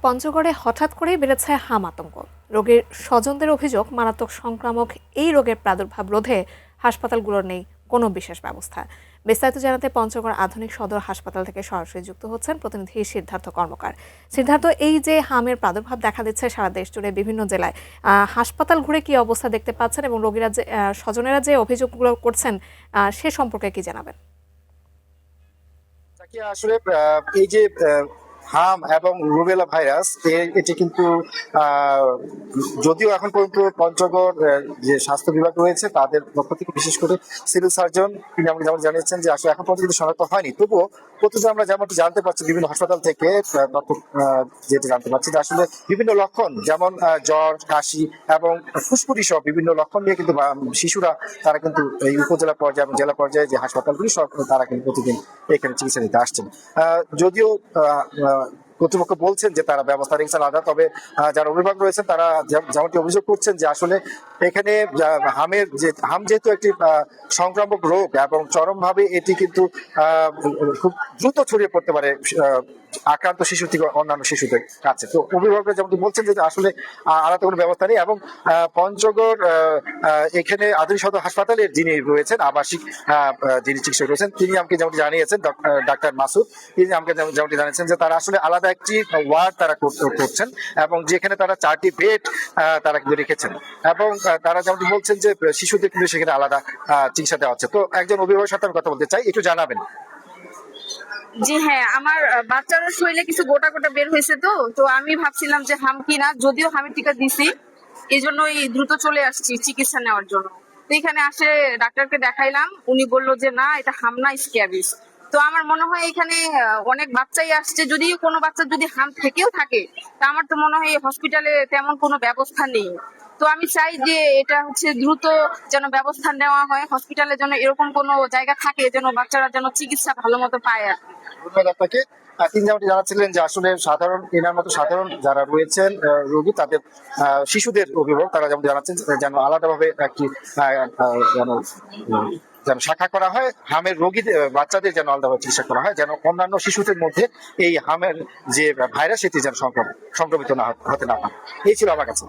পঞ্চগড়ে হঠাৎ করেই বেড়েছে হাম আতঙ্ক। রোগীর স্বজনদের অভিযোগ, মারাত্মক সংক্রামক এই রোগের প্রাদুর্ভাব রোধে হাসপাতালগুলোর নেই কোনো বিশেষ ব্যবস্থা। বিস্তারিত জানাতে পঞ্চগড় আধুনিক সদর হাসপাতাল থেকে সরাসরি যুক্ত হচ্ছেন প্রতিনিধি সিদ্ধার্থ কর্মকার। সিদ্ধার্থ, এই যে হামের প্রাদুর্ভাব দেখা দিচ্ছে সারা দেশ জুড়ে বিভিন্ন জেলায়, হাসপাতাল ঘুরে কি অবস্থা দেখতে পাচ্ছেন এবং রোগীরা যে স্বজনেরা যে অভিযোগগুলো করছেন সে সম্পর্কে কি জানাবেন? আসলে এই যে হাম এবং রুবেলা ভাইরাস এটি কিন্তু যদিও এখন পর্যন্ত পঞ্চগড় যে স্বাস্থ্য বিভাগ রয়েছে তাদের পক্ষ থেকে বিশেষ করে সিভিল সার্জন তিনি আমাকে যেমন জানিয়েছেন যে আসলে এখন পর্যন্ত কিন্তু শনাক্ত হয়নি, তবুও প্রতিদিন আমরা যেমনটি জানতে পারছি বিভিন্ন হাসপাতাল থেকে যেটি জানতে পারছি যে আসলে বিভিন্ন লক্ষণ যেমন জ্বর, কাশি এবং ফুসফুসি সহ বিভিন্ন লক্ষণ নিয়ে কিন্তু শিশুরা তারা কিন্তু এই উপজেলা পর্যায়ে এবং জেলা পর্যায়ে যে হাসপাতালগুলি সব তারা কিন্তু প্রতিদিন এখানে চিকিৎসা নিতে আসছেন। যদিও কর্তৃপক্ষ বলছেন যে তারা ব্যবস্থা রেখেছেন আলাদা, তবে যারা অভিভাবক রয়েছেন তারা যেমনটি অভিযোগ করছেন যে আসলে এখানে হাম যেহেতু একটি সংক্রামক রোগ এবং চরমভাবে এটি কিন্তু খুব দ্রুত ছড়িয়ে পড়তে পারে আক্রান্ত শিশু থেকে অন্যান্য শিশুদের কাছে। তো অভিভাবকরা যেমনটি বলছেন যে আসলে আলাদা কোনো ব্যবস্থা নেই এবং পঞ্চগড় এখানে আধুনিক সদর হাসপাতালের যিনি রয়েছেন আবাসিক যিনি চিকিৎসক রয়েছেন তিনি আমাকে যেমনটি জানিয়েছেন ডাক্তার মাসুদ, তিনি আমাকে যেমনটি জানিয়েছেন যে তারা আসলে আলাদা একটি ওয়ার্ড তারা করছেন এবং যেখানে তারা 4টি বেড তারা কিন্তু রেখেছেন এবং তারা যেমনটি বলছেন যে শিশুদের কিন্তু সেখানে আলাদা চিকিৎসা দেওয়া হচ্ছে। তো একজন অভিভাবকের সাথে আমি কথা বলতে চাই, একটু জানাবেন। জি হ্যাঁ, আমার বাচ্চারও শরীরে কিছু গোটা গোটা বের হয়েছে, তো আমি ভাবছিলাম যে হাম কিনা, যদিও হামের টিকা দিছি, এই জন্যই দ্রুত চলে আসছি চিকিৎসা নেওয়ার জন্য। তো এখানে আসে ডাক্তারকে দেখাইলাম, উনি বললো যে না, এটা হাম না, স্ক্যাবিস। তো আমার মনে হয় এখানে অনেক বাচ্চাই আসছে, যদি কোনো বাচ্চার যদি হাম থেকেও থাকে তা আমার তো মনে হয় হসপিটালে তেমন কোনো ব্যবস্থা নেই। তো আমি চাই যে এটা হচ্ছে দ্রুত যেন ব্যবস্থা নেওয়া হয়, হসপিটালে যেন এরকম কোনো জায়গা থাকে যেন বাচ্চারা যেন চিকিৎসা ভালো মতো পায় আর কি। ধন্যবাদ আপনাকে। তিনি যেমনটি জানাচ্ছিলেন যে আসলে এনার মতো সাধারণ যারা রয়েছেন রোগী তাদের শিশুদের অভিভাবক তারা যেমন জানাচ্ছেন যেন আলাদাভাবে একটি যেন শাখা করা হয়, হামের রোগীদের বাচ্চাদের যেন আলাদাভাবে চিকিৎসা করা হয়, যেন অন্যান্য শিশুদের মধ্যে এই হামের যে ভাইরাস সেটি যেন সংক্রমিত না হতে না পারে। এই ছিল আমার কাছে।